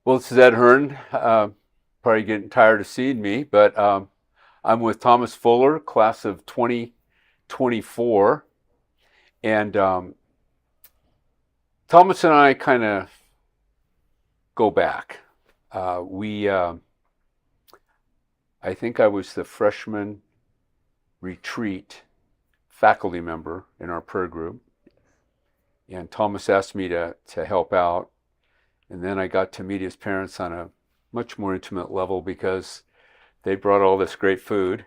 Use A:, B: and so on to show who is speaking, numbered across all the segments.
A: Well, this is Ed Hearn. Probably getting tired of seeing me, but I'm with Thomas Fuller, class of 2024. And Thomas and I kind of go back. I think I was the freshman retreat faculty member in our prayer group. And Thomas asked me to help out. And then I got to meet his parents on a much more intimate level because they brought all this great food.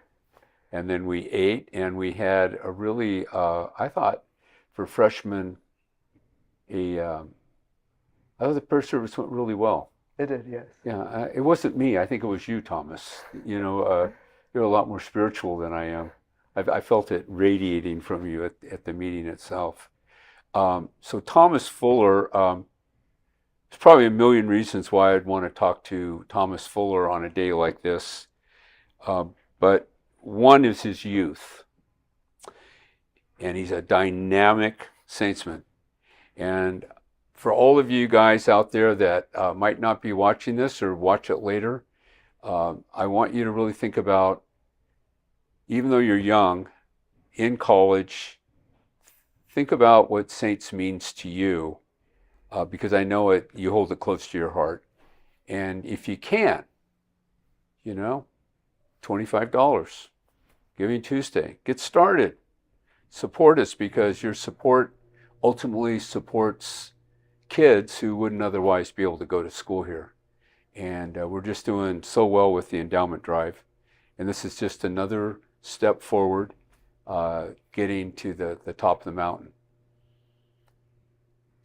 A: And then we ate and we had a really, I thought, for freshmen, I thought the prayer service went really well.
B: It did, yes.
A: Yeah, it wasn't me. I think it was you, Thomas. You're a lot more spiritual than I am. I felt it radiating from you at the meeting itself. So Thomas Fuller, there's probably a million reasons why I'd want to talk to Thomas Fuller on a day like this. But one is his youth. And he's a dynamic saintsman. And for all of you guys out there that might not be watching this or watch it later, I want you to really think about, even though you're young, in college, think about what saints means to you, because I know you hold it close to your heart. And if you can, $25, Giving Tuesday, get started. Support us, because your support ultimately supports kids who wouldn't otherwise be able to go to school here. And we're just doing so well with the endowment drive. And this is just another step forward, getting to the top of the mountain.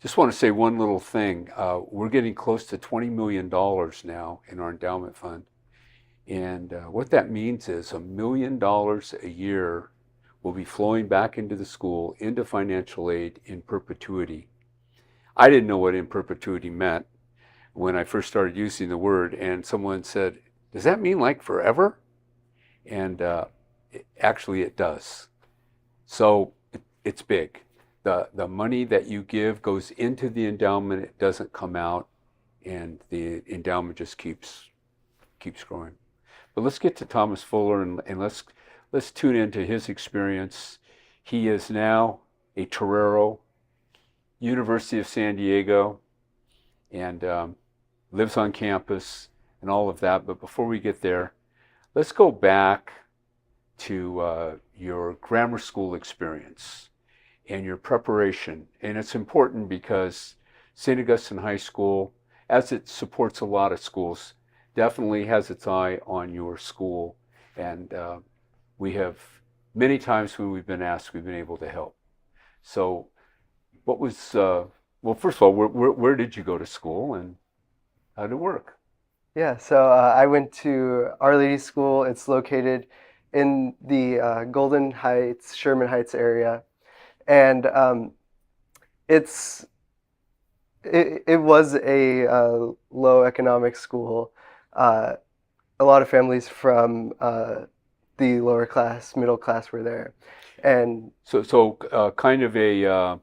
A: Just want to say one little thing. We're getting close to $20 million now in our endowment fund. And what that means is $1 million a year will be flowing back into the school, into financial aid in perpetuity. I didn't know what in perpetuity meant when I first started using the word, and someone said, does that mean like forever? And actually it does. So it's big. The money that you give goes into the endowment, it doesn't come out, and the endowment just keeps growing. But let's get to Thomas Fuller, and let's tune into his experience. He is now a torero, University of San Diego, and lives on campus and all of that. But before we get there, let's go back to your grammar school experience and your preparation. And it's important because St. Augustine High School, as it supports a lot of schools, definitely has its eye on your school. And we have many times when we've been asked, we've been able to help. So what was, well, first of all, where did you go to school and how did it work?
B: Yeah, so I went to Our Lady School. It's located in the Golden Heights, Sherman Heights area. And it was a low economic school. A lot of families from the lower class, middle class were there. And
A: So kind of an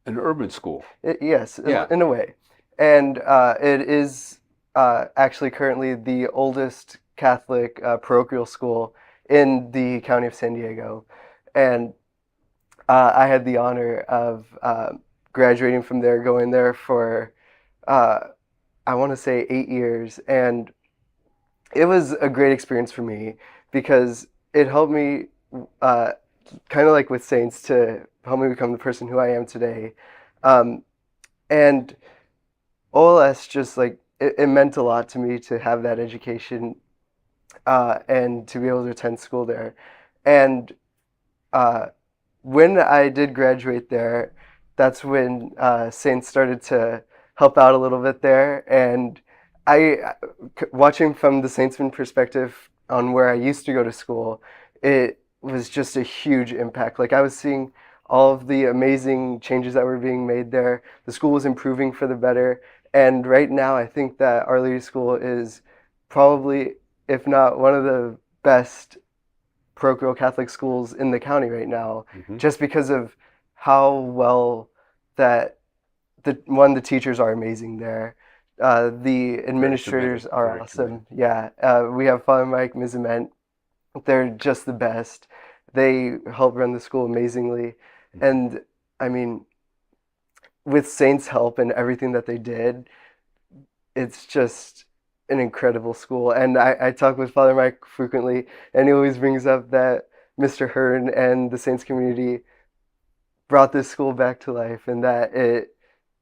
A: urban school.
B: yes,
A: Yeah.
B: in a way. And it is actually currently the oldest Catholic parochial school in the county of San Diego. And I had the honor of graduating from there, going there for, I want to say 8 years. And it was a great experience for me because it helped me, kind of like with Saints, to help me become the person who I am today. And OLS just like, it meant a lot to me to have that education and to be able to attend school there. And when I did graduate there, that's when Saints started to help out a little bit there. And watching from the Saintsman perspective on where I used to go to school, it was just a huge impact. Like, I was seeing all of the amazing changes that were being made there. The school was improving for the better. And right now, I think that Our Lady School is probably, if not one of the best parochial Catholic schools in the county right now, just because of how well that the teachers are amazing there. The administrators are
A: Very
B: awesome.
A: commended.
B: Yeah, we have Father Mike, Mizament. They're just the best. They help run the school amazingly.
A: Mhm.
B: And I mean, with Saints' help and everything that they did, it's just an incredible school. And I talk with Father Mike frequently, and he always brings up that Mr. Hearn and the Saints community brought this school back to life and that it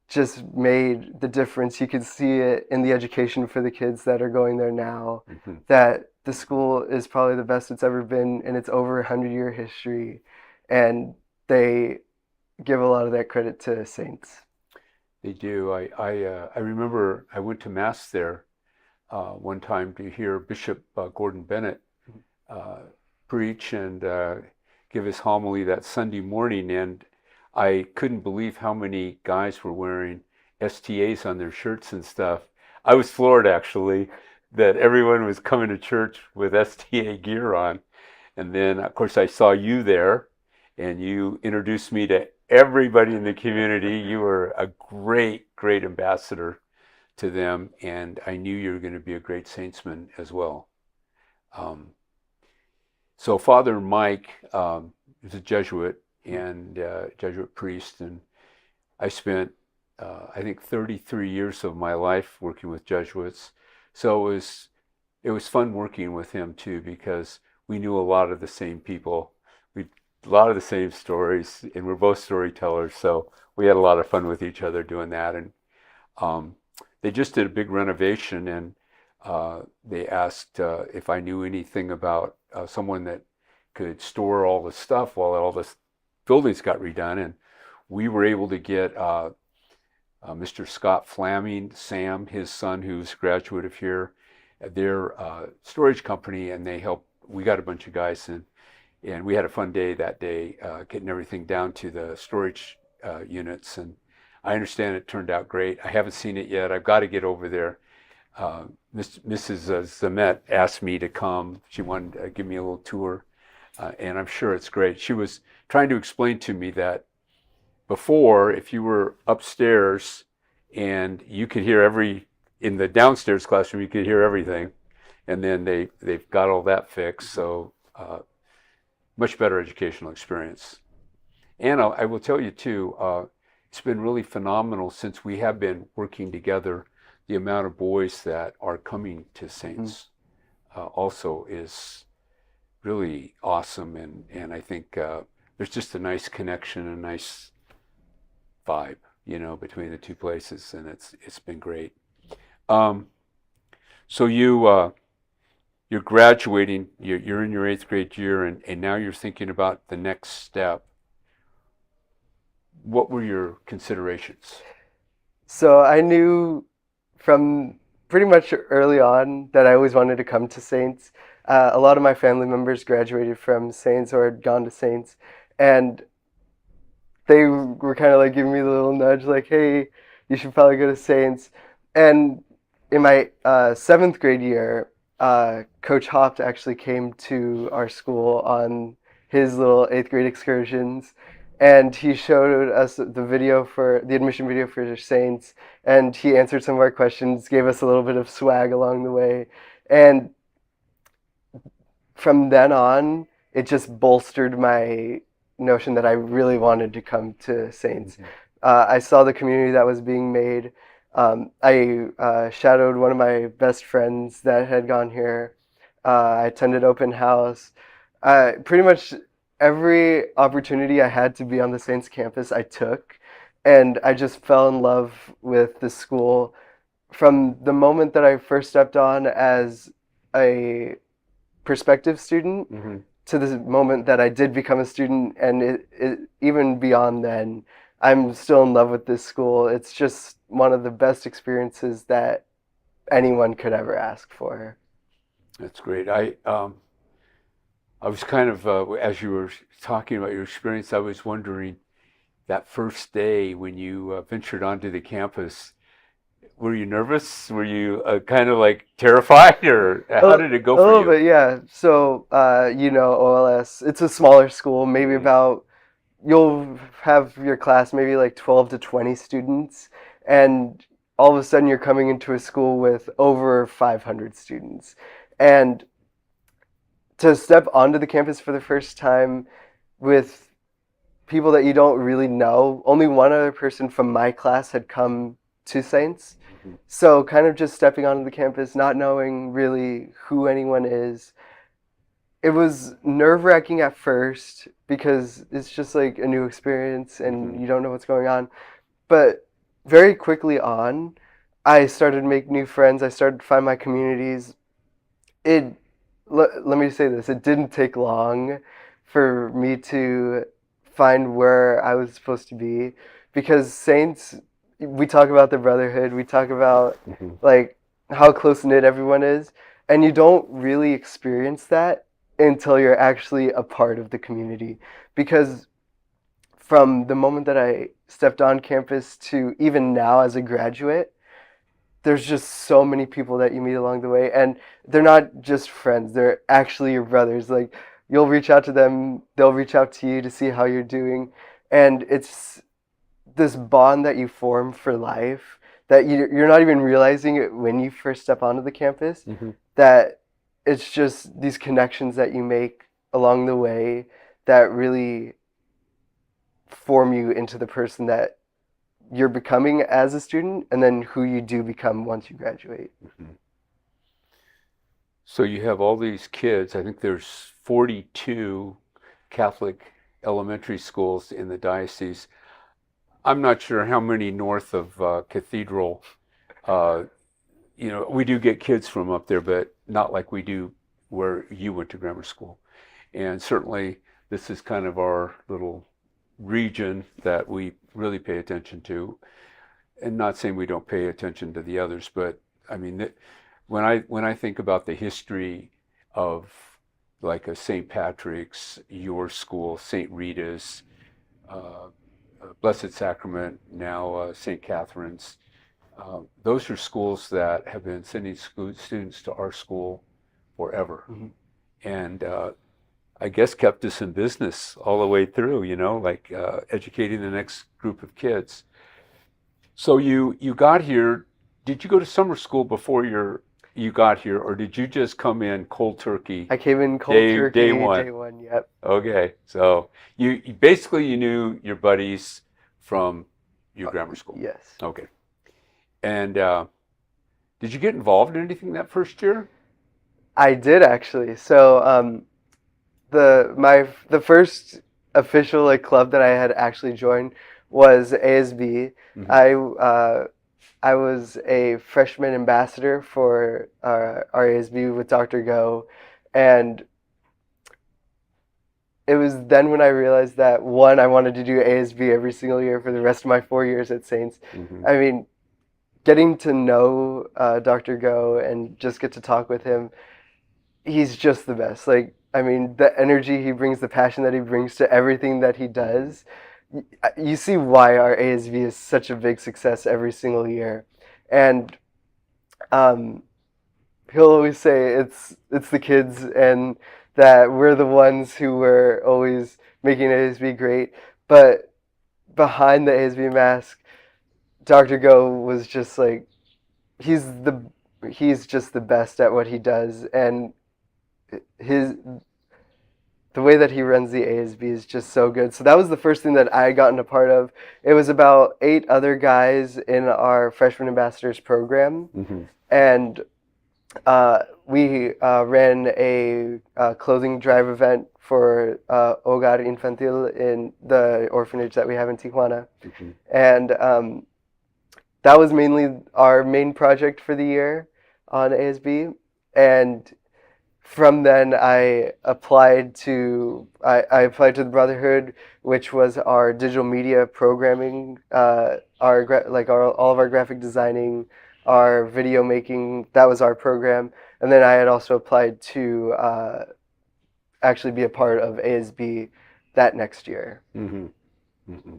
B: just made the difference. You could see it in the education for the kids that are going there now,
A: Mhm.
B: that the school is probably the best it's ever been in its over 100-year history. And they give a lot of that credit to Saints.
A: They do. I remember I went to mass there one time to hear Bishop Gordon Bennett uh, preach and give his homily that Sunday morning, and I couldn't believe how many guys were wearing STAs on their shirts and stuff. I was floored actually that everyone was coming to church with STA gear on. And then, of course, I saw you there, and you introduced me to everybody in the community. You were a great, great ambassador to them, and I knew you were going to be a great saintsman as well. Um, so Father Mike is a Jesuit and Jesuit priest, and I spent I think 33 years of my life working with Jesuits. So it was fun working with him too because we knew a lot of the same people. We a lot of the same stories, and we're both storytellers. So we had a lot of fun with each other doing that. And um, they just did a big renovation, and they asked if I knew anything about someone that could store all the stuff while all the buildings got redone. And we were able to get Mr. Scott Flaming, Sam, his son, who's a graduate of here, their storage company, and they helped. We got a bunch of guys in, and we had a fun day that day, getting everything down to the storage units. And I understand it turned out great. I haven't seen it yet. I've got to get over there. Mrs. Zamet asked me to come. She wanted to give me a little tour, and I'm sure it's great. She was trying to explain to me that before, if you were upstairs and you could hear in the downstairs classroom, you could hear everything. And then they've got all that fixed. So much better educational experience. And I will tell you too, it's been really phenomenal since we have been working together. The amount of boys that are coming to Saints also is really awesome. And I think there's just a nice connection, a nice vibe, between the two places, and it's been great. Um, so you're graduating, you're in your 8th grade year, and now you're thinking about the next step. What were your considerations?
B: So I knew from pretty much early on that I always wanted to come to Saints. A lot of my family members graduated from Saints or had gone to Saints, and they were kind of like giving me the little nudge, like, "Hey, you should probably go to Saints." And in my 7th grade year, Coach Hopt actually came to our school on his little 8th grade excursions, and he showed us the video for the admission video for Saints, and he answered some of our questions, gave us a little bit of swag along the way, and from then on, it just bolstered my notion that I really wanted to come to Saints.
A: Mhm.
B: I saw the community that was being made. I shadowed one of my best friends that had gone here. I attended open house. Pretty much every opportunity I had to be on the Saints campus, I took. And I just fell in love with the school from the moment that I first stepped on as a prospective student
A: Mm-hmm.
B: to the moment that I did become a student, and even beyond then, I'm still in love with this school. It's just one of the best experiences that anyone could ever ask for.
A: That's great. I was kind of as you were talking about your experience, I was wondering that first day when you ventured onto the campus. Were you nervous? Were you kind of like terrified, or how did it go
B: A
A: for
B: little
A: you?
B: bit, yeah. So, OLS, it's a smaller school, maybe
A: Mhm.
B: about, you'll have your class maybe like 12 to 20 students, and all of a sudden you're coming into a school with over 500 students. And to step onto the campus for the first time with people that you don't really know, only one other person from my class had come to Saints.
A: Mhm.
B: So kind of just stepping onto the campus, not knowing really who anyone is. It was nerve-wracking at first because it's just like a new experience and
A: Mhm.
B: you don't know what's going on. But very quickly on, I started to make new friends. I started to find my communities. It let me say this, it didn't take long for me to find where I was supposed to be, because Saints, we talk about the brotherhood, we talk about
A: Mhm.
B: like how close knit everyone is, and you don't really experience that until you're actually a part of the community. Because from the moment that I stepped on campus to even now as a graduate, there's just so many people that you meet along the way, and they're not just friends, they're actually your brothers. Like, you'll reach out to them, they'll reach out to you to see how you're doing, and it's this bond that you form for life that you're not even realizing it when you first step onto the campus,
A: Mhm.
B: that it's just these connections that you make along the way that really form you into the person that you're becoming as a student, and then who you do become once you graduate.
A: Mhm. So you have all these kids. I think there's 42 Catholic elementary schools in the diocese. I'm not sure how many north of Cathedral. Uh, we do get kids from up there, but not like we do where you went to grammar school. And certainly, this is kind of our little region that we really pay attention to. And not saying we don't pay attention to the others, but I mean, when I think about the history of like a St. Patrick's, your school, St. Rita's, uh, Blessed Sacrament, now St. Catherine's, those are schools that have been sending students to our school forever,
B: Mm-hmm.
A: and I guess kept us in business all the way through. Like educating the next group of kids. So you got here. Did you go to summer school before you got here, or did you just come in cold turkey
B: I came in cold
A: day
B: turkey
A: one?
B: day one. Yep.
A: Okay, so basically you knew your buddies from your grammar school.
B: Yes.
A: Okay, and did you get involved in anything that first year?
B: I did actually. So the first official like club that I had actually joined was ASB.
A: Hmm.
B: I was a freshman ambassador for our ASB with Dr. Go, and it was then when I realized that one, I wanted to do ASB every single year for the rest of my 4 years at Saints.
A: Hmm.
B: I mean, getting to know Dr. Go and just get to talk with him, he's just the best. Like, I mean, the energy he brings, the passion that he brings to everything that he does, you see why our ASB is such a big success every single year. And um, he'll always say it's the kids and that we're the ones who were always making ASB great. But behind the ASB mask, Dr. Go was just like he's the he's just the best at what he does, and his the way that he runs the ASB is just so good. So that was the first thing that I gotten a part of. It was about 8 other guys in our freshman ambassadors program,
A: Hmm.
B: and we ran a clothing drive event for Hogar Infantil in the orphanage that we have in Tijuana.
A: Hmm.
B: And that was mainly our main project for the year on ASB. And from then, I applied to the Brotherhood, which was our digital media programming, all of our graphic designing, our video making. That was our program, and then I had also applied to actually be a part of ASB that next year.
A: Hmm. Hmm.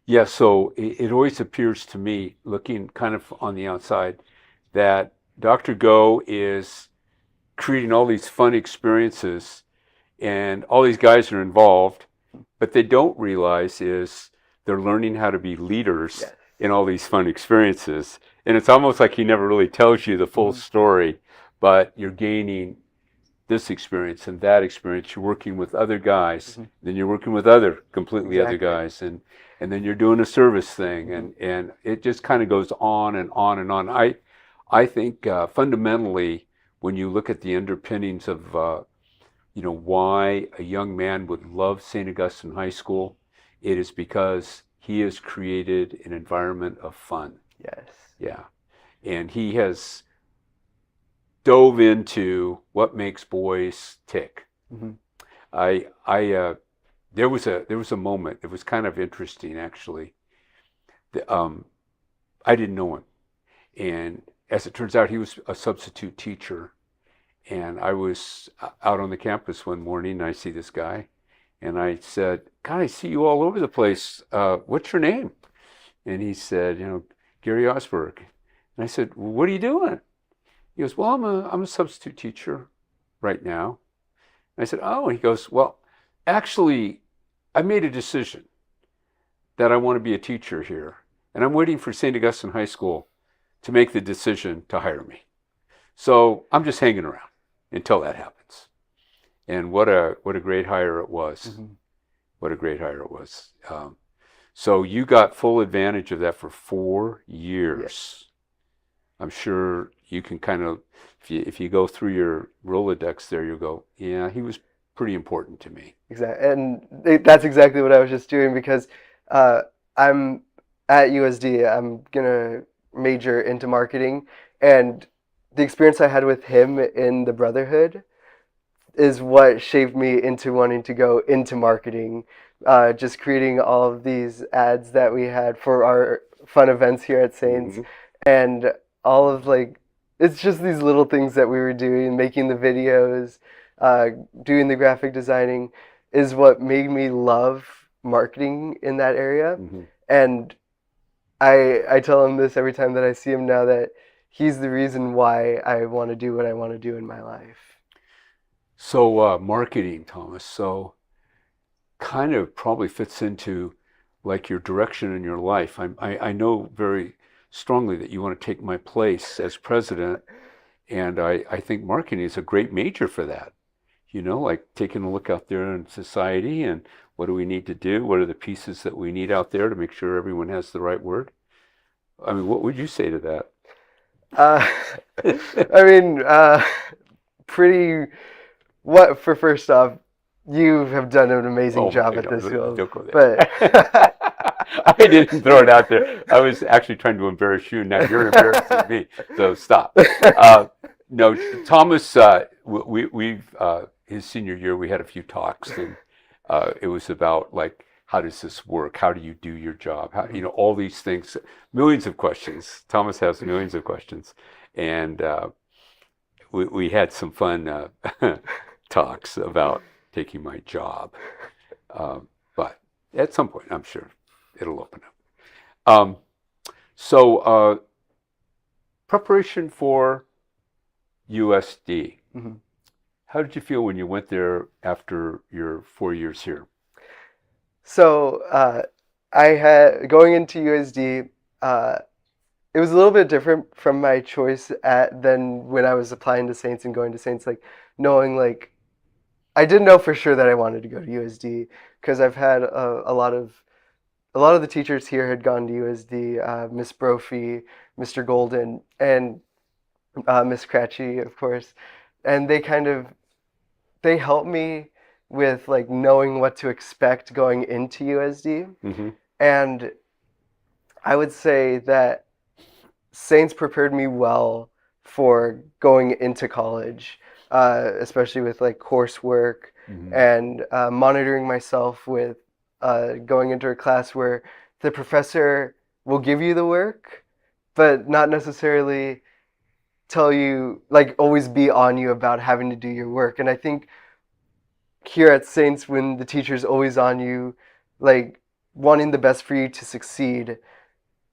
A: Yeah, so it always appears to me, looking kind of on the outside, that Dr. Go is creating all these fun experiences and all these guys are involved, but they don't realize is they're learning how to be leaders
B: Yes.
A: in all these fun experiences. And it's almost like he never really tells you the full story, but you're gaining this experience and that experience. You're working with other guys, then you're working with other completely other guys, and then you're doing a service thing, and it just kind of goes on and on and on. I think fundamentally, when you look at the underpinnings of why a young man would love St. Augustine High School, it is because he has created an environment of fun.
B: Yes.
A: Yeah, and he has dove into what makes boys tick. There was a moment. It was kind of interesting, actually. I didn't know him, and as it turns out, he was a substitute teacher. And I was out on the campus one morning, and I see this guy, and I said, "God, I see you all over the place. What's your name?" And he said, "Gary Osberg." And I said, "Well, what are you doing?" He goes, "Well, I'm a substitute teacher right now." And I said, "Oh." And he goes, "Well, actually, I made a decision that I want to be a teacher here, and I'm waiting for St. Augustine High School to make the decision to hire me. So I'm just hanging around until that happens." And what a great hire it was. What a great hire it was. So you got full advantage of that for 4 years.
B: Yes.
A: I'm sure you can kind of, if you go through your Rolodex there, you'll go, yeah, he was pretty important to me.
B: Exactly, and that's exactly what I was just doing, because I'm at USD. I'm gonna major into marketing, and the experience I had with him in the Brotherhood is what shaped me into wanting to go into marketing. Just creating all of these ads that we had for our fun events here at Saints, and all of it's just these little things that we were doing, making the videos, doing the graphic designing, is what made me love marketing in that area. And I tell him this every time that I see him now, that he's the reason why I want to do what I want to do in my life.
A: So marketing, Thomas, so kind of probably fits into like your direction in your life. I know very strongly that you want to take my place as president, and I think marketing is a great major for that. Like taking a look out there in society, and what do we need to do? What are the pieces that we need out there to make sure everyone has the right word? I mean, what would you say to that?
B: I mean, first off, you have done an amazing job at this field.
A: Don't go there. But I didn't throw it out there. I was actually trying to embarrass you. Now you're embarrassing me. So stop. No, Thomas. We've his senior year, we had a few talks, and it was about like, how does this work? How do you do your job? How, all these things, millions of questions. Thomas has millions of questions, and we had some fun talks about taking my job. But at some point, I'm sure it'll open up. So preparation for USD. How did you feel when you went there after your 4 years here?
B: So I had, going into USD, it was a little bit different from my choice than when I was applying to Saints and going to Saints, knowing I didn't know for sure that I wanted to go to USD, because I've had a lot of the teachers here had gone to USD, Miss Brophy, Mr. Golden, and Miss Cratchy, of course, and they helped me with knowing what to expect going into USD. And I would say that Saints prepared me well for going into college, especially with coursework and monitoring myself with going into a class where the professor will give you the work, but not necessarily tell you, always be on you about having to do your work. And I think here at Saints, when the teacher's always on you, wanting the best for you to succeed,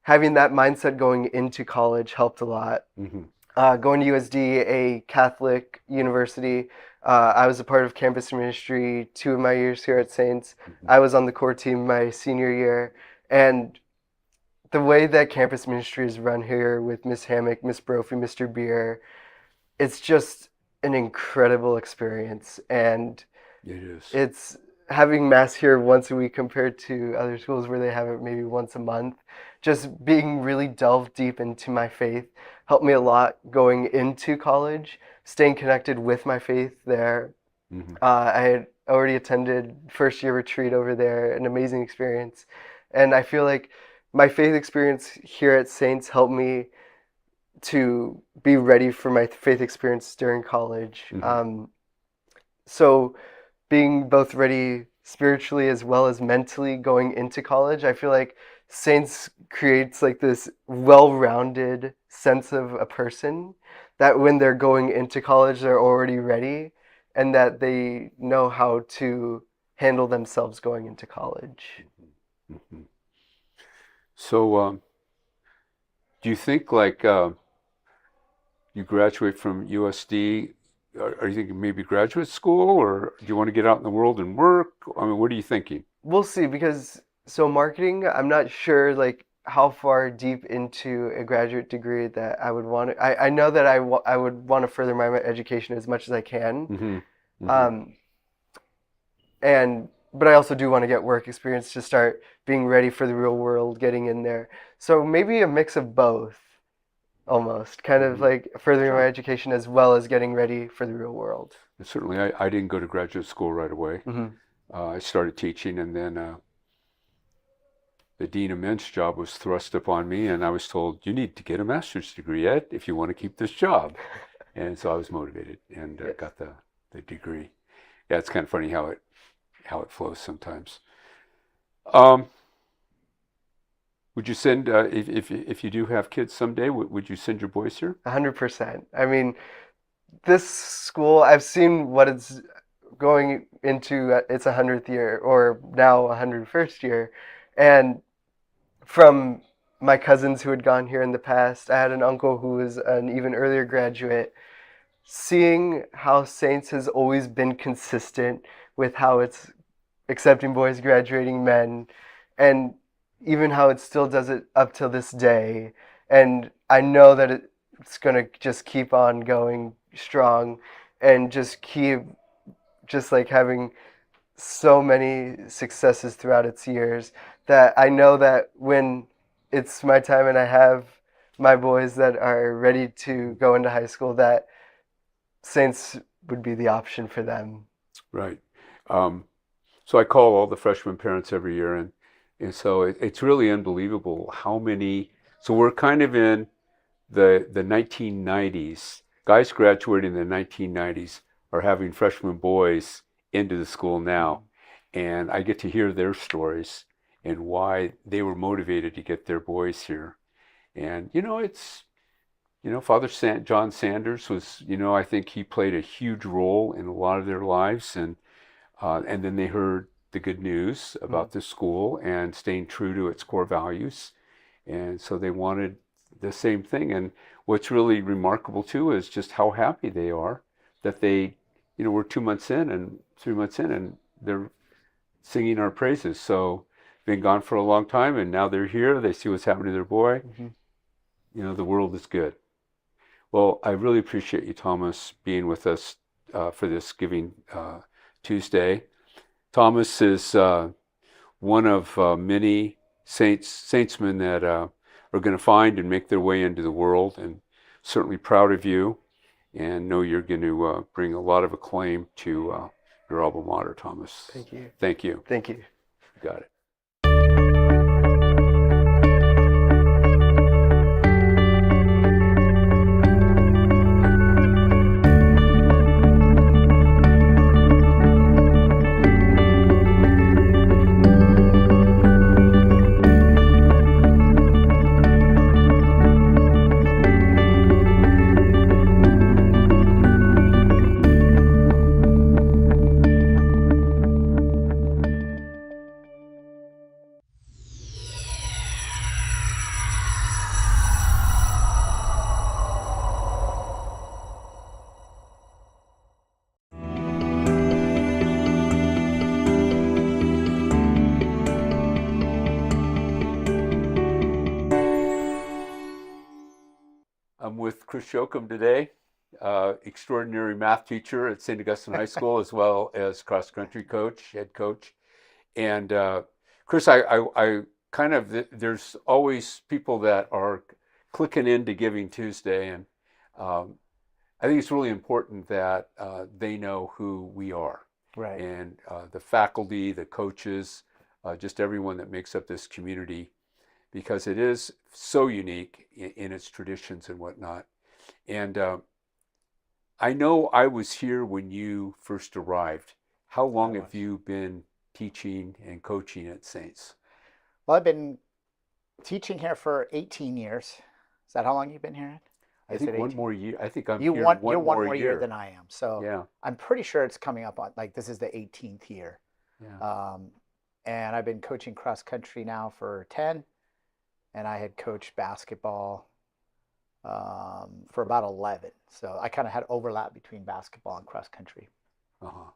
B: having that mindset going into college helped a lot. Going to USD, a Catholic university, I was a part of campus ministry 2 of my years here at Saints. I was on the core team my senior year, and the way that campus ministry is run here with Miss Hammock, Miss Brophy, Mr. Beer, it's just an incredible experience. And
A: It is.
B: it's having mass here once a week compared to other schools where they have it maybe once a month. Just being really delved deep into my faith helped me a lot going into college, staying connected with my faith there.
A: Mm-hmm.
B: I had already attended first year retreat over there, an amazing experience. And I feel like my faith experience here at Saints helped me to be ready for my faith experience during college.
A: Mm-hmm.
B: So being both ready spiritually as well as mentally going into college, I feel like Saints creates like this well-rounded sense of a person that when they're going into college, they're already ready and that they know how to handle themselves going into college.
A: Mm-hmm. So, do you think like you graduate from USD? Are you thinking maybe graduate school, or do you want to get out in the world and work? I mean, what are you thinking?
B: We'll see because so marketing, I'm not sure like how far deep into a graduate degree that I would want to. I know that I would want to further my education as much as I can.
A: Mm-hmm. Mm-hmm.
B: But I also do want to get work experience to start being ready for the real world, getting in there. So maybe a mix of both, almost kind of
A: Mm-hmm.
B: like furthering
A: Sure.
B: my education as well as getting ready for the real world.
A: And certainly, I didn't go to graduate school right away.
B: Mm-hmm.
A: I started teaching, and then the dean of men's job was thrust upon me, and I was told, you need to get a master's degree, Ed, if you want to keep this job. And so I was motivated and
B: Yes.
A: got the degree. Yeah, it's kind of funny how it flows sometimes. Would you send if you do have kids someday? Would you send your boys here?
B: 100%. I mean, this school, I've seen what it's going into its 100th year, or now 101st year. And from my cousins who had gone here in the past, I had an uncle who was an even earlier graduate. Seeing how Saints has always been consistent with how it's accepting boys, graduating men, and even how it still does it up till this day. And I know that it's going to just keep on going strong and just keep just like having so many successes throughout its years that I know that when it's my time and I have my boys that are ready to go into high school, that Saints would be the option for them.
A: Right. So I call all the freshman parents every year, and so it's really unbelievable how many. So we're kind of in the 1990s. Guys graduating in the 1990s are having freshman boys into the school now, and I get to hear their stories and why they were motivated to get their boys here. And it's Father John Sanders was, I think he played a huge role in a lot of their lives, and then they heard the good news about the school and staying true to its core values, and so they wanted the same thing. And what's really remarkable too is just how happy they are that they, we're 2 months in and 3 months in, and they're singing our praises. So been gone for a long time, and now they're here. They see what's happening to their boy.
B: Mm-hmm.
A: The world is good. Well, I really appreciate you, Thomas, being with us for this Giving Tuesday. Thomas is one of many saintsmen that are going to find and make their way into the world, and certainly proud of you, and know you're going to bring a lot of acclaim to your alma mater, Thomas.
B: Thank you.
A: Thank you.
B: Thank you.
A: Got it. with Chris Yoakum today, extraordinary math teacher at St. Augustine High School, as well as cross-country coach, head coach. And Chris, I kind of, there's always people that are clicking into Giving Tuesday, and I think it's really important that they know who we are.
C: Right.
A: And the faculty, the coaches, just everyone that makes up this community, because it is so unique in its traditions and whatnot. And I know I was here when you first arrived. How long have you been teaching and coaching at Saints?
C: Well, I've been teaching here for 18 years. Is that how long you've been here?
A: I think one more year. I think I'm
C: you're
A: here
C: one
A: one
C: more year than I am. So
A: yeah.
C: I'm pretty sure it's coming up on, like, this is the 18th year.
A: Yeah.
C: And I've been coaching cross country now for 10, and I had coached basketball for about 11. So I kind of had overlap between basketball and cross country.
A: Uh-huh.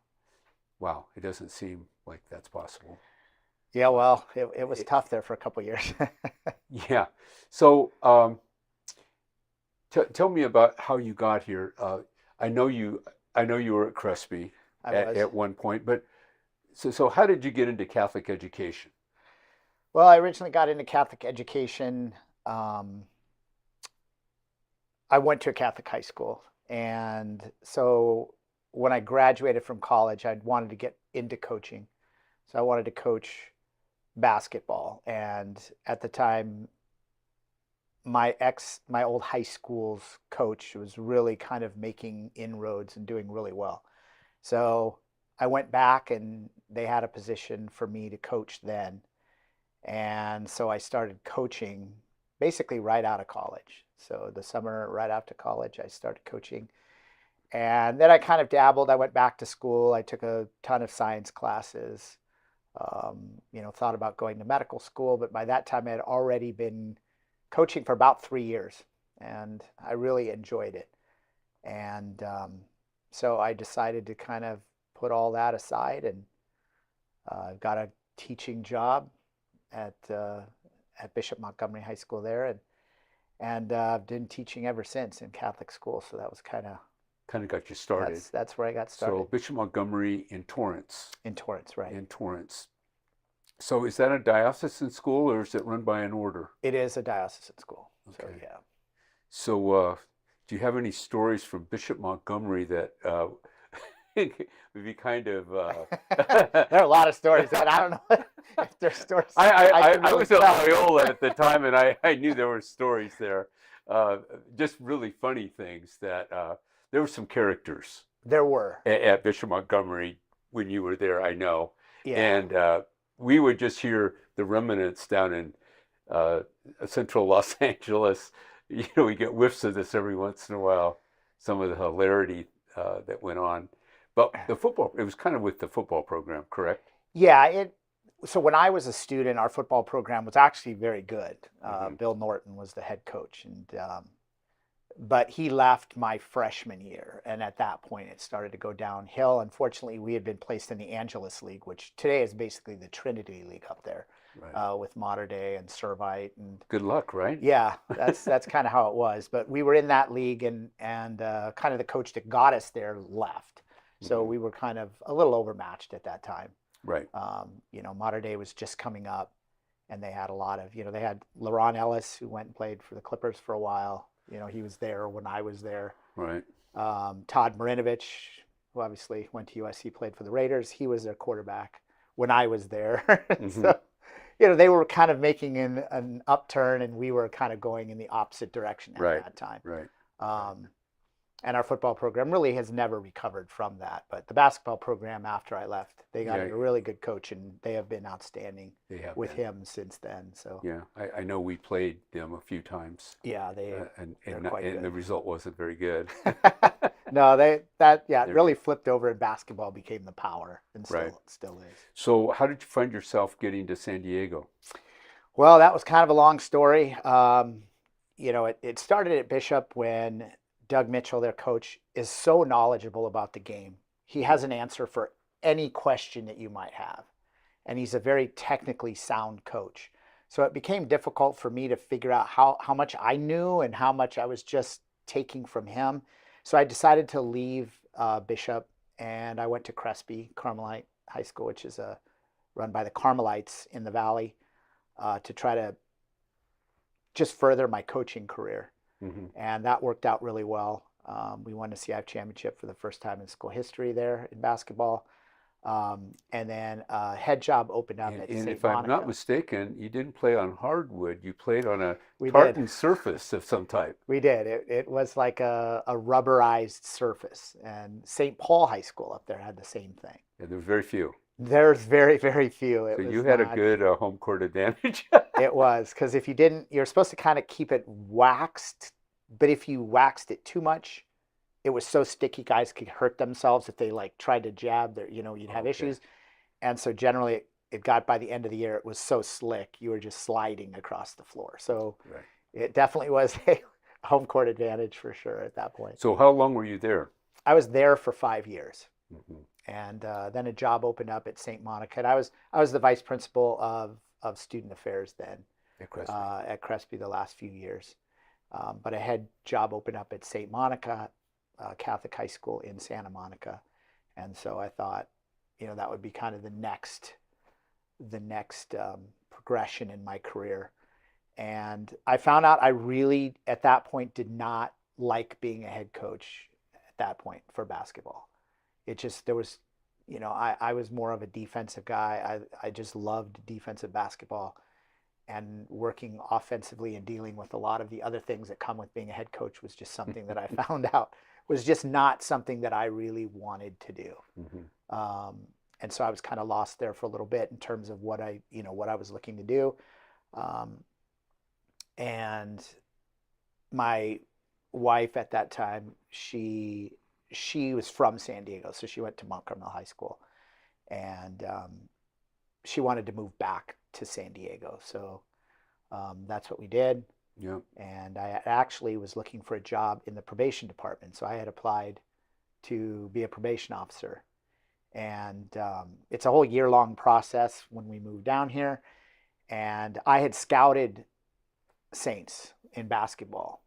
A: Wow, it doesn't seem like that's possible.
C: Yeah, well, it was tough there for a couple of years.
A: Yeah. So tell me about how you got here. I know you were at Crespi at one point, but so how did you get into Catholic education?
C: Well, I originally got into Catholic education. I went to a Catholic high school, and so when I graduated from college, I wanted to get into coaching. So I wanted to coach basketball, and at the time, my old high school's coach was really kind of making inroads and doing really well. So I went back, and they had a position for me to coach then. And so I started coaching basically right out of college. So the summer right after college, I started coaching. And then I kind of dabbled. I went back to school. I took a ton of science classes, thought about going to medical school. But by that time, I had already been coaching for about 3 years. And I really enjoyed it. And so I decided to kind of put all that aside, and got a teaching job at Bishop Montgomery High School there, and I've been teaching ever since in Catholic school. So that was kind of
A: got you started.
C: That's where I got started.
A: So Bishop Montgomery in Torrance.
C: In Torrance, right?
A: In Torrance. So is that a diocesan school, or is it run by an order?
C: It is a diocesan school.
A: Okay.
C: So yeah.
A: So do you have any stories from Bishop Montgomery that would be kind of
C: There are a lot of stories, but I don't know if there's stories.
A: I was at Loyola at the time, and I knew there were stories there, just really funny things that there were some characters.
C: There were
A: at Bishop Montgomery when you were there, I know.
C: Yeah.
A: And we would just hear the remnants down in central Los Angeles. We get whiffs of this every once in a while, some of the hilarity that went on. But it was kind of with the football program, correct?
C: Yeah. So when I was a student, our football program was actually very good. Bill Norton was the head coach, and but he left my freshman year, and at that point it started to go downhill. Unfortunately, we had been placed in the Angelus League, which today is basically the Trinity League up there, right. With Mater Dei and Servite. And
A: good luck, right?
C: Yeah, that's kind of how it was. But we were in that league, and kind of the coach that got us there left, so we were kind of a little overmatched at that time.
A: Right.
C: Mater Dei was just coming up, and they had a lot of, they had LaRon Ellis, who went and played for the Clippers for a while. He was there when I was there.
A: Right.
C: Todd Marinovich, who obviously went to USC, played for the Raiders. He was their quarterback when I was there. So, they were kind of making an upturn, and we were kind of going in the opposite direction at that time.
A: Right.
C: And our football program really has never recovered from that. But the basketball program, after I left, they got a really good coach, and they have been outstanding with him since then. So
A: yeah, I know we played them a few times.
C: Yeah, they're quite good.
A: The result wasn't very good.
C: No, it really flipped over, and basketball became the power, and still is.
A: So how did you find yourself getting to San Diego?
C: Well, that was kind of a long story. It started at Bishop when Doug Mitchell, their coach, is so knowledgeable about the game. He has an answer for any question that you might have. And he's a very technically sound coach. So it became difficult for me to figure out how much I knew and how much I was just taking from him. So I decided to leave Bishop, and I went to Crespi Carmelite High School, which is run by the Carmelites in the Valley, to try to just further my coaching career.
A: Mm-hmm.
C: And that worked out really well. We won the CIF championship for the first time in school history there in basketball. And then a head job opened up at
A: And
C: St.
A: if I'm not
C: Monica.
A: mistaken, you didn't play on hardwood. You played on a
C: We did.
A: tartan surface of some type.
C: We did. It was like a rubberized surface. And St. Paul High School up there had the same thing.
A: Yeah, there were very few.
C: There's very, very few.
A: So you had a good home court advantage.
C: It was, because if you didn't, you're supposed to kind of keep it waxed. But if you waxed it too much, it was so sticky, guys could hurt themselves if they like tried to jab. You'd have issues. And so generally, it got by the end of the year, it was so slick, you were just sliding across the floor. So it definitely was a home court advantage for sure at that point.
A: So how long were you there?
C: I was there for 5 years.
A: Mm-hmm.
C: And then a job opened up at St. Monica. And I was the vice principal of student affairs then at Crespi the last few years. But a head job opened up at St. Monica Catholic High School in Santa Monica. And so I thought, that would be kind of the next progression in my career. And I found out I really, at that point, did not like being a head coach at that point for basketball. It just, there was, I was more of a defensive guy. I just loved defensive basketball, and working offensively and dealing with a lot of the other things that come with being a head coach was just something that I found out was just not something that I really wanted to do. Mm-hmm. And so I was kind of lost there for a little bit in terms of what I was looking to do. And my wife at that time, she was from San Diego, so she went to Mount Carmel High School, and she wanted to move back to San Diego. So that's what we did.
A: Yeah.
C: And I actually was looking for a job in the probation department. So I had applied to be a probation officer. And it's a whole year-long process when we moved down here. And I had scouted Saints in basketball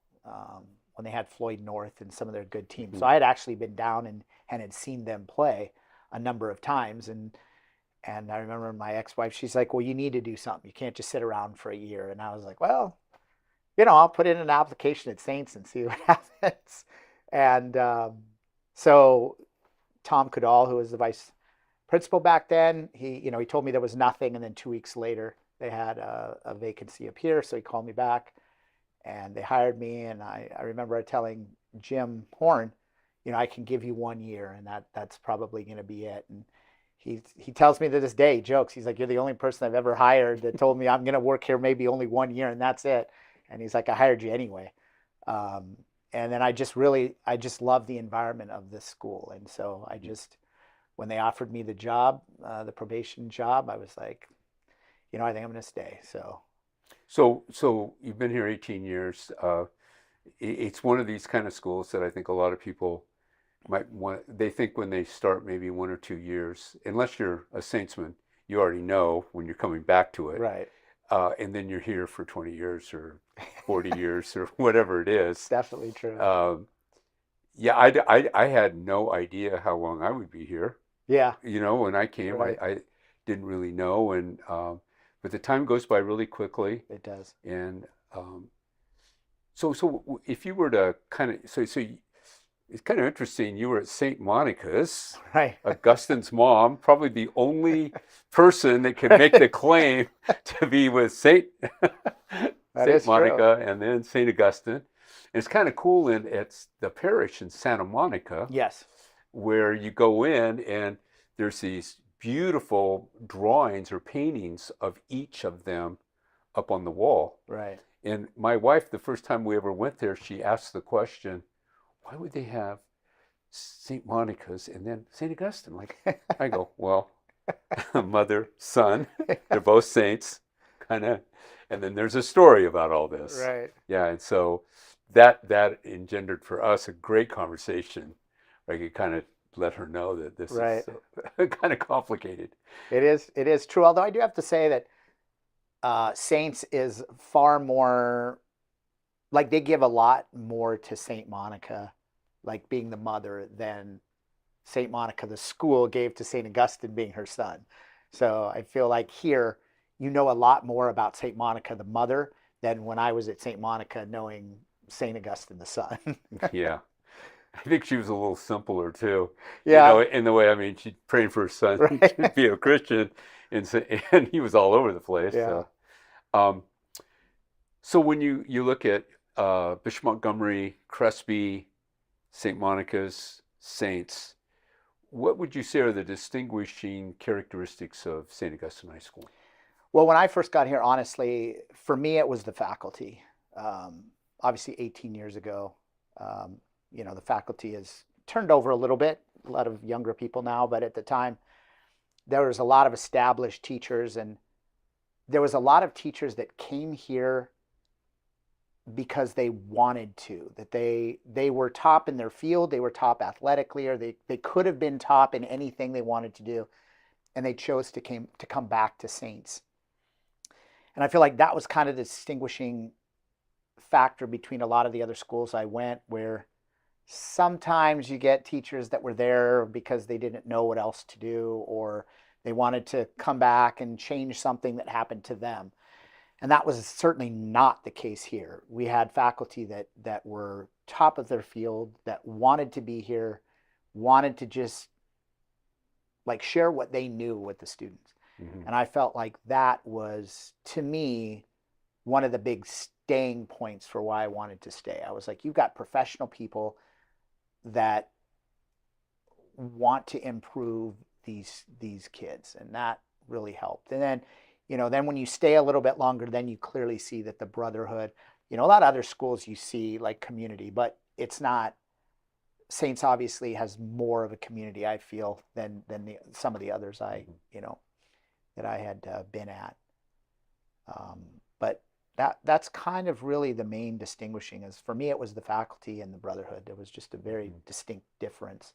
C: when they had Floyd North and some of their good teams. Mm-hmm. So I had actually been down and had seen them play a number of times. And I remember my ex-wife, she's like, well, you need to do something. You can't just sit around for a year. And I was like, well, I'll put in an application at Saints and see what happens. And so Tom Cadal, who was the vice principal back then, he told me there was nothing. And then 2 weeks later, they had a vacancy appear. So he called me back and they hired me. And I remember telling Jim Hearn, I can give you 1 year and that's probably going to be it. And he tells me to this day, he jokes, he's like, you're the only person I've ever hired that told me I'm going to work here maybe only 1 year and that's it. And he's like, I hired you anyway. And then I just love the environment of this school. And so when they offered me the job, the probation job, I was like, I think I'm going to stay.
A: So you've been here 18 years. It's one of these kind of schools that I think a lot of people might want. They think when they start maybe 1 or 2 years, unless you're a Saintsman, you already know when you're coming back to it.
C: Right.
A: And then you're here for 20 years or 40 years or whatever it is.
C: It's definitely true.
A: I had no idea how long I would be here.
C: Yeah.
A: When I came,
C: right.
A: I didn't really know. And but the time goes by really quickly.
C: It does.
A: And so if you were to kind of, so it's kind of interesting. You were at St. Monica's,
C: right?
A: Augustine's mom, probably the only person that can make the claim to be with St. Monica and then St. Augustine. And it's kind of cool at the parish in Santa Monica.
C: Yes.
A: Where you go in and there's these beautiful drawings or paintings of each of them up on the wall.
C: Right.
A: And my wife, the first time we ever went there, she asked the question, why would they have St. Monica's and then St. Augustine? Like, I go, well, mother, son, they're both saints, kind of. And then there's a story about all this.
C: Right.
A: Yeah, and so that engendered for us a great conversation. I could kind of let her know that this
C: right.
A: is kind of complicated.
C: It is true. Although I do have to say that Saints is far more like they give a lot more to St. Monica, like being the mother, than St. Monica, the school, gave to St. Augustine being her son. So I feel like here, you know a lot more about St. Monica, the mother, than when I was at St. Monica knowing St. Augustine, the son.
A: Yeah. I think she was a little simpler too,
C: Yeah,
A: in the way, I mean, she prayed for her son to
C: right.
A: be a Christian, and so, and he was all over the place.
C: Yeah.
A: Um, so when you look at Bishop Montgomery, Crespi, St. Monica's, Saints, what would you say are the distinguishing characteristics of St. Augustine High School?
C: Well, when I first got here, honestly, for me, it was the faculty. Obviously, 18 years ago, the faculty has turned over a little bit. A lot of younger people now, but at the time, there was a lot of established teachers, and there was a lot of teachers that came here because they wanted to, that they were top in their field, they were top athletically, or they could have been top in anything they wanted to do, and they chose to come back to Saints. And I feel like that was kind of the distinguishing factor between a lot of the other schools I went, where sometimes you get teachers that were there because they didn't know what else to do, or they wanted to come back and change something that happened to them. And that was certainly not the case here. We had faculty that were top of their field, that wanted to be here, wanted to just like share what they knew with the students.
A: Mm-hmm.
C: And I felt like that was, to me, one of the big staying points for why I wanted to stay. I was like, you've got professional people that want to improve these kids, and that really helped. And then, then when you stay a little bit longer, then you clearly see that the brotherhood, a lot of other schools you see like community, but it's not. Saints obviously has more of a community, I feel, than some of the others that I had been at. But that's kind of really the main distinguishing. Is for me, it was the faculty and the brotherhood. There was just a very distinct difference.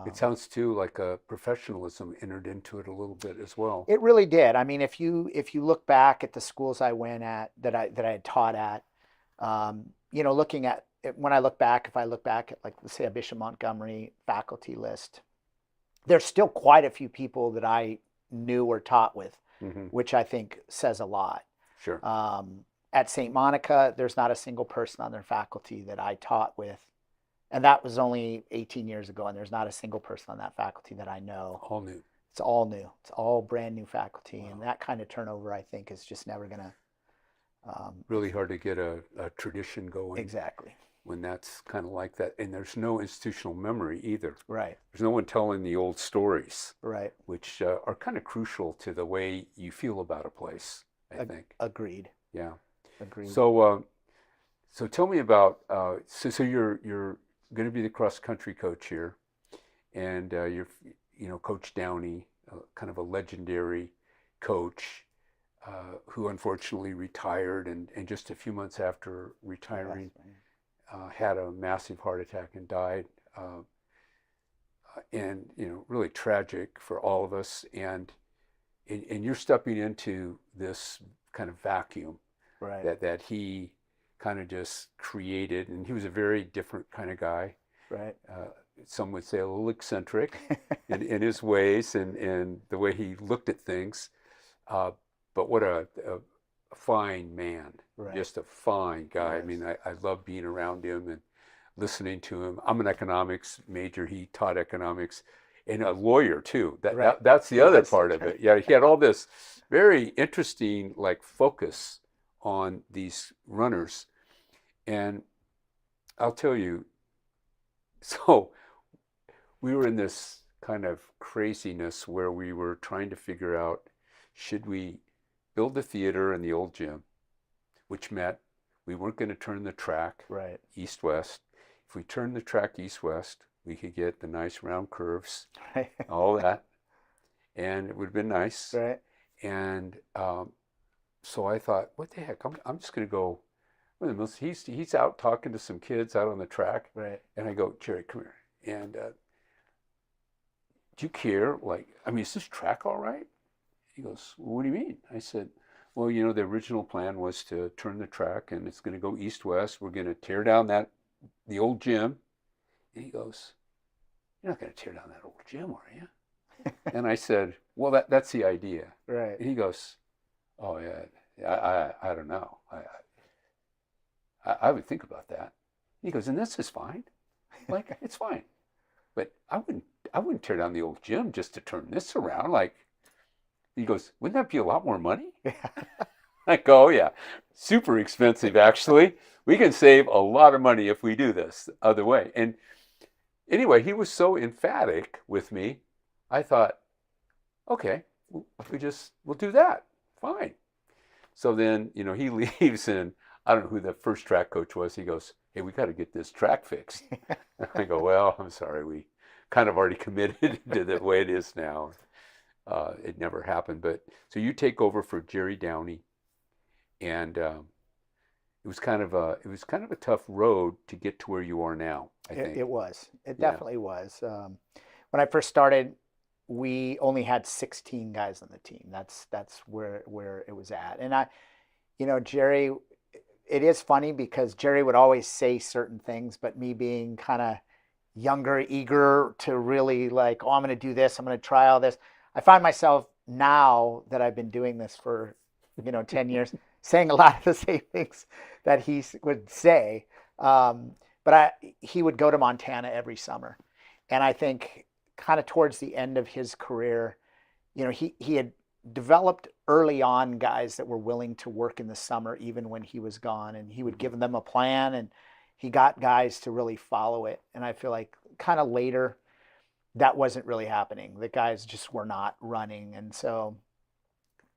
A: It sounds too like a professionalism entered into it a little bit as well.
C: It really did. I mean, if you look back at the schools I went at, that I had taught at, looking at it, when I look back, if I look back at, like, let's say, a Bishop Montgomery faculty list, there's still quite a few people that I knew or taught with,
A: Mm-hmm.
C: which I think says a lot.
A: Sure.
C: At St. Monica, there's not a single person on their faculty that I taught with. And that was only 18 years ago, and there's not a single person on that faculty that I know.
A: All new.
C: It's all new. It's all brand new faculty.
A: Wow.
C: And that kind of turnover, I think, is just never going to...
A: really hard to get a tradition going.
C: Exactly.
A: When that's kind of like that. And there's no institutional memory either.
C: Right.
A: There's no one telling the old stories.
C: Right.
A: Which are kind of crucial to the way you feel about a place, I think.
C: Agreed.
A: Yeah.
C: Agreed.
A: So tell me about, so you're going to be the cross country coach here, and you're, Coach Downey, kind of a legendary coach, who unfortunately retired, and just a few months after retiring, had a massive heart attack and died, and really tragic for all of us. And you're stepping into this kind of vacuum,
C: right.
A: that he kind of just created, and he was a very different kind of guy.
C: Right.
A: Some would say a little eccentric in his ways and the way he looked at things. But what a fine man,
C: Right.
A: just a fine guy.
C: Yes.
A: I mean, I love being around him and listening to him. I'm an economics major. He taught economics, and a lawyer too.
C: Right.
A: That's the other
C: That's
A: part of it. Yeah, he had all this very interesting focus on these runners. And I'll tell you, so we were in this kind of craziness where we were trying to figure out, should we build a theater in the old gym, which meant we weren't going to turn the track
C: Right.
A: east-west. If we turned the track east-west, we could get the nice round curves,
C: Right.
A: all that, and it would have been nice.
C: Right.
A: And so I thought, what the heck? I'm just going to go. He's out talking to some kids out on the track,
C: Right.
A: and I go, Jerry, come here. And do you care? Is this track all right? He goes, well, what do you mean? I said, Well, the original plan was to turn the track and it's going to go east-west. We're going to tear down the old gym. And he goes, "You're not going to tear down that old gym, are you?" And I said, "Well, that's the idea."
C: Right.
A: And he goes, "Oh yeah, I don't know. I would think about that." He goes, "And this is fine. Like it's fine, but I wouldn't tear down the old gym just to turn this around. Like," he goes, "Wouldn't that be a lot more money?" I go, "Oh yeah, super expensive actually. We can save a lot of money if we do this the other way." And anyway, he was so emphatic with me. I thought, okay, we'll do that. Fine. So then, he leaves and I don't know who the first track coach was. He goes, "Hey, we got to get this track fixed." And I go, "Well, I'm sorry. We kind of already committed to the way it is now." It never happened. But so you take over for Jerry Downey, and it was kind of a tough road to get to where you are now, I think.
C: It was. It
A: Yeah.
C: definitely was. When I first started, we only had 16 guys on the team. That's where it was at. And Jerry, it is funny because Jerry would always say certain things, but me being kind of younger, eager to really like, oh, I'm going to do this. I'm going to try all this. I find myself now that I've been doing this for, 10 years, saying a lot of the same things that he would say. But he would go to Montana every summer. And I think kind of towards the end of his career, he had developed early on guys that were willing to work in the summer, even when he was gone. And he would give them a plan and he got guys to really follow it. And I feel like kind of later, that wasn't really happening. The guys just were not running. And so,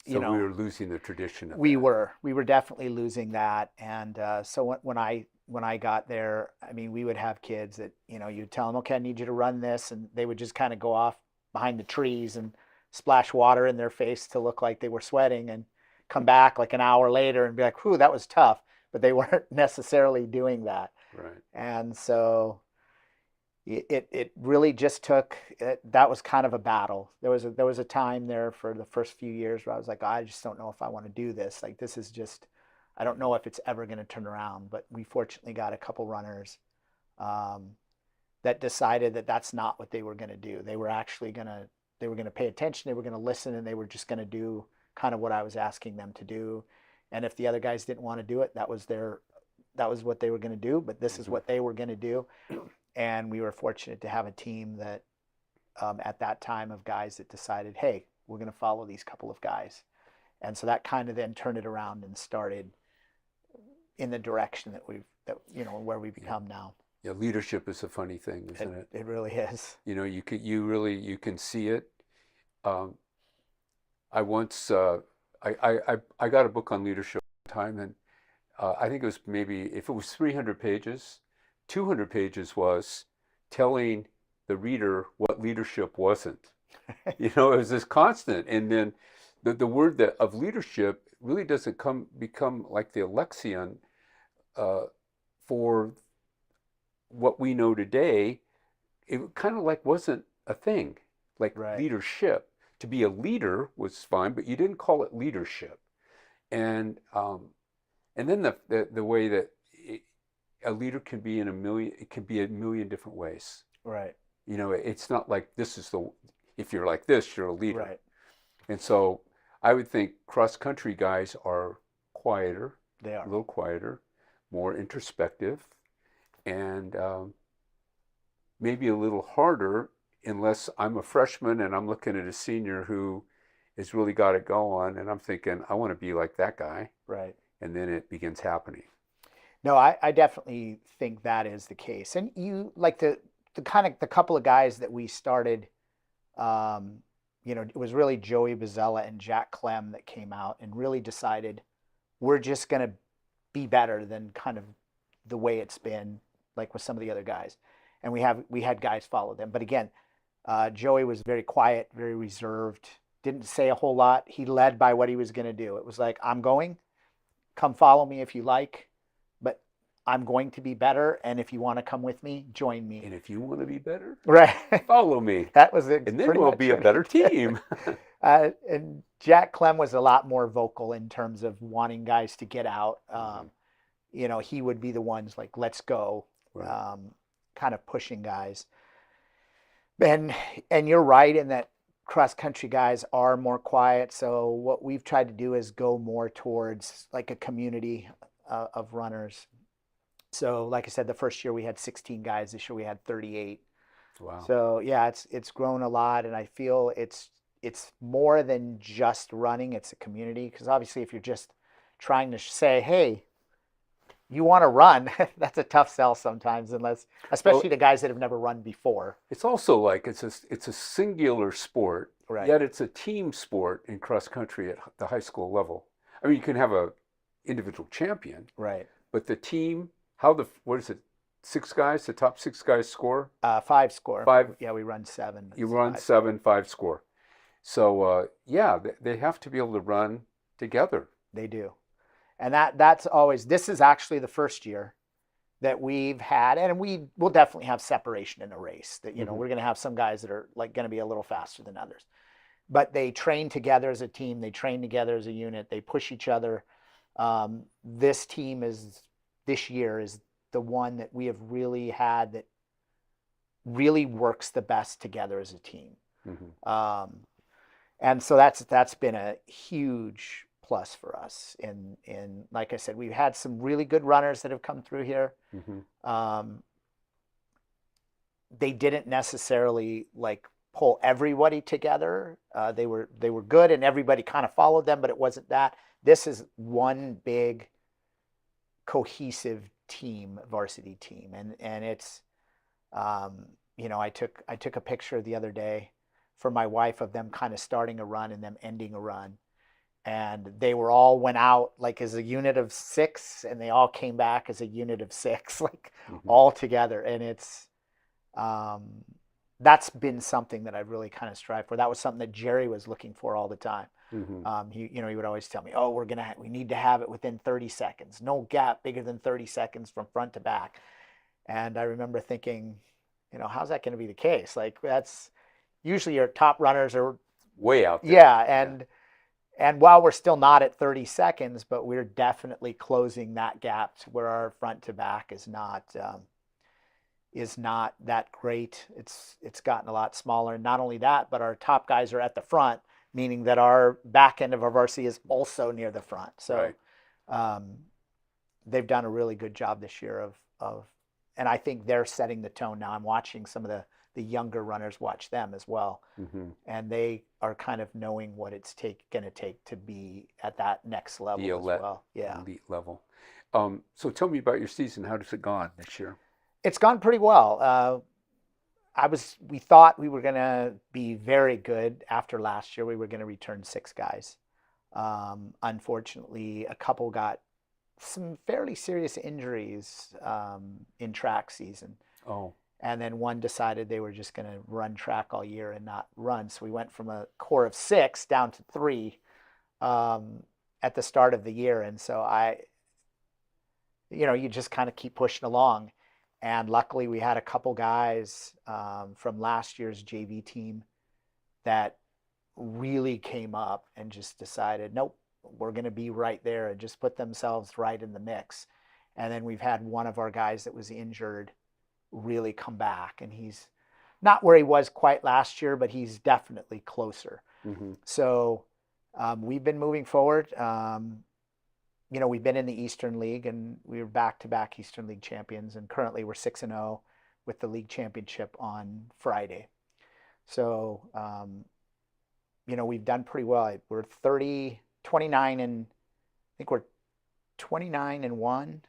A: So we were losing the tradition of
C: we
A: that.
C: were definitely losing that. And so when I got there, I mean, we would have kids that, you'd tell them, okay, I need you to run this. And they would just kind of go off behind the trees and splash water in their face to look like they were sweating and come back like an hour later and be like, whew, that was tough. But they weren't necessarily doing that.
A: Right.
C: And so it really just took, that was kind of a battle. There was a time there for the first few years where I was like, I just don't know if I want to do this. Like, this is just, I don't know if it's ever going to turn around. But we fortunately got a couple runners that decided that that's not what they were going to do. They were actually they were going to pay attention, they were going to listen, and they were just going to do kind of what I was asking them to do. And if the other guys didn't want to do it, that was what they were going to do. But this is what they were going to do. And we were fortunate to have a team that at that time of guys that decided, hey, we're going to follow these couple of guys. And so that kind of then turned it around and started in the direction where we've become now.
A: Yeah, leadership is a funny thing, isn't it?
C: It really is.
A: You can see it. I once I got a book on leadership one time, and I think it was maybe, if it was 300 pages, 200 pages was telling the reader what leadership wasn't. It was this constant, and then the word of leadership really doesn't become like the lexion for what we know today. It kind of like wasn't a thing, like
C: Right.
A: leadership. To be a leader was fine, but you didn't call it leadership. And then the way that a leader can be it can be a million different ways.
C: Right.
A: It's not like if you're like this, you're a leader.
C: Right.
A: And so I would think cross-country guys are quieter,
C: They are.
A: a little quieter, more introspective, and maybe a little harder unless I'm a freshman and I'm looking at a senior who has really got it going, and I'm thinking, I want to be like that guy.
C: Right.
A: And then it begins happening.
C: No, I definitely think that is the case. And you like the couple of guys that we started, it was really Joey Bozzella and Jack Clem that came out and really decided we're just going to be better than kind of the way it's been, like with some of the other guys. And we had guys follow them. But again, Joey was very quiet, very reserved, didn't say a whole lot. He led by what he was going to do. It was like, I'm going, come follow me if you like, but I'm going to be better. And if you want to come with me, join me.
A: And if you want to be better,
C: Right.
A: follow me.
C: That was it.
A: And then we'll be a better team.
C: And Jack Clem was a lot more vocal in terms of wanting guys to get out. You know, he would be the ones like, let's go,
A: Right.
C: kind of pushing guys. And you're right in that cross country guys are more quiet. So what we've tried to do is go more towards like a community of runners. So like I said, the first year we had 16 guys. This year we had 38.
A: Wow.
C: So yeah, it's grown a lot, and I feel it's more than just running. It's a community, because obviously if you're just trying to say, hey, you want to run, that's a tough sell sometimes, unless, especially the guys that have never run before.
A: It's also like it's a singular sport,
C: Right.
A: yet it's a team sport in cross country at the high school level. I mean, you can have a individual champion,
C: Right.
A: but the team, what is it, 6 guys, the top 6 guys score?
C: 5 score.
A: Five.
C: Yeah, we run 7.
A: You run
C: 5.
A: 7, 5 score. So yeah, they have to be able to run together.
C: They do. And that's always, this is actually the first year that we've had, and we will definitely have separation in the race, that, you know, we're going to have some guys that are like going to be a little faster than others, but they train together as a team. They train together as a unit. They push each other. This year is the one that we have really had that really works the best together as a team. And so that's been a huge plus for us. In like I said, we've had some really good runners that have come through here. They didn't necessarily like pull everybody together. They were good, and everybody kind of followed them, but it wasn't that. This is one big cohesive team, varsity team, and it's you know, I took a picture the other day for my wife of them kind of starting a run and them ending a run, and they went out like as a unit of 6, and they all came back as a unit of 6, like all together. And it's that's been something that I've really kind of strived for. That was something that Jerry was looking for all the time. He would always tell me, oh, we need to have it within 30 seconds, no gap bigger than 30 seconds from front to back. And I remember thinking, you know, how's that going to be the case? Like, that's usually your top runners are
A: way out there.
C: Yeah, and while we're still not at 30 seconds, but we're definitely closing that gap to where our front to back is not that great. It's gotten a lot smaller. And not only that, but our top guys are at the front, meaning that our back end of our varsity is also near the front. So they've done a really good job this year of, and I think they're setting the tone now. I'm watching some of the younger runners watch them as well. And they are kind of knowing what it's going to take to be at that next level as well. Yeah.
A: Elite level. So tell me about your season. How has it gone this year?
C: It's gone pretty well. We thought we were going to be very good after last year. We were going to return 6 guys. Unfortunately, a couple got some fairly serious injuries in track season.
A: Oh.
C: And then one decided they were just going to run track all year and not run. So we went from a core of 6 down to 3 at the start of the year. And so you just kind of keep pushing along. And luckily we had a couple guys from last year's JV team that really came up and just decided, nope, we're going to be right there, and just put themselves right in the mix. And then we've had one of our guys that was injured really come back, and he's not where he was quite last year, but he's definitely closer. So we've been moving forward. We've been in the Eastern League, and we were back-to-back Eastern League champions, and currently we're 6-0 with the league championship on Friday. So we've done pretty well. We're 29 and I think we're 29-1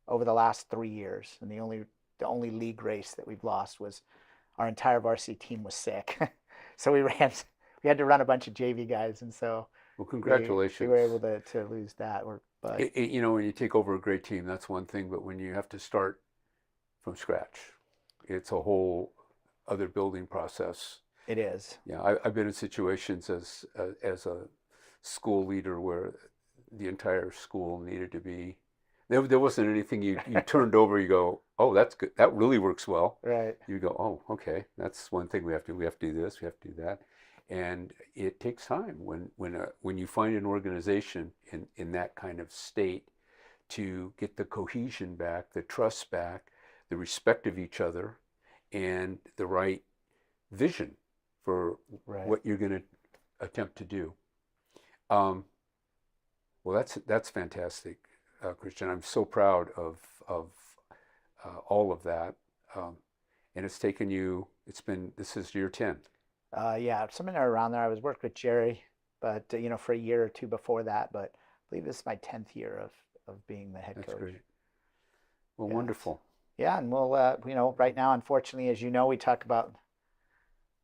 C: over the last 3 years, and the only league race that we've lost was our entire varsity team was sick. So we had to run a bunch of JV guys, and so
A: well, congratulations.
C: We were able to lose that. But
A: when you take over a great team, that's one thing, but when you have to start from scratch, it's a whole other building process.
C: It is.
A: Yeah, I've been in situations as a school leader where the entire school needed to be. There wasn't anything you turned over. You go, oh, that's good. That really works well.
C: Right.
A: You go, oh, okay. That's one thing we have to do. We have to do this. We have to do that. And it takes time when you find an organization in that kind of state to get the cohesion back, the trust back, the respect of each other, and the right vision for
C: Right.
A: what you're going to attempt to do. Um, well, that's fantastic, Christian. I'm so proud of all of that. Um, and it's taken you. This is year 10.
C: Yeah, somewhere around there. I was working with Jerry, but for a year or two before that. But I believe this is my 10th year of being the head
A: That's
C: coach.
A: great. Well,
C: Yeah.
A: wonderful.
C: Yeah, and we'll right now, unfortunately, as you know, we talk about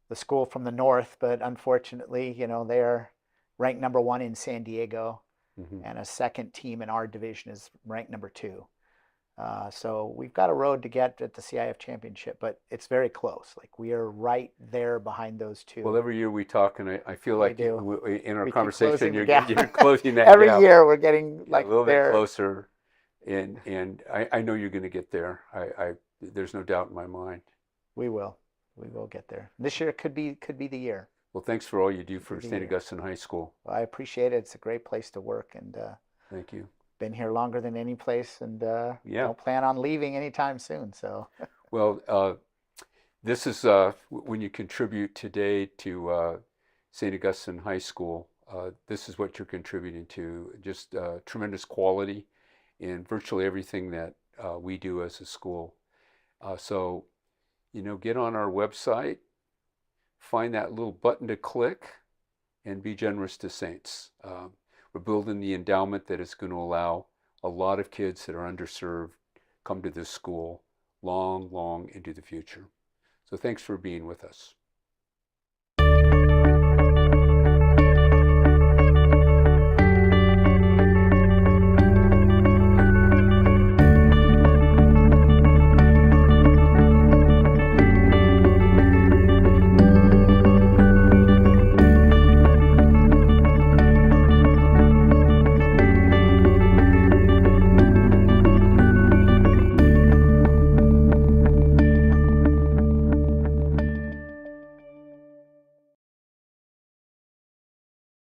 C: the school from the north, but unfortunately, they're ranked number 1 in San Diego,
A: Hmm.
C: and a second team in our division is ranked number 2. So we've got a road to get at the CIF championship, but it's very close. Like we are right there behind those two.
A: Well, every year we talk, and I feel like
C: do.
A: in our
C: We keep
A: conversation,
C: closing the
A: you're
C: gap.
A: closing that
C: Every
A: gap.
C: year we're getting
A: Yeah,
C: like
A: a little bit
C: there.
A: closer, and I know you're going to get there. There's no doubt in my mind.
C: We will get there. This year could be the year.
A: Well, thanks for all you do for
C: Could be
A: St.
C: the year.
A: Augustine High School.
C: Well, I appreciate it. It's a great place to work, and
A: Thank you.
C: been here longer than any place, and
A: Yeah.
C: don't plan on leaving anytime soon. So
A: Well, this is when you contribute today to St. Augustine High School. This is what you're contributing to, just tremendous quality in virtually everything that we do as a school. So, get on our website, find that little button to click, and be generous to Saints. We're building the endowment that is going to allow a lot of kids that are underserved come to this school long, long into the future. So thanks for being with us.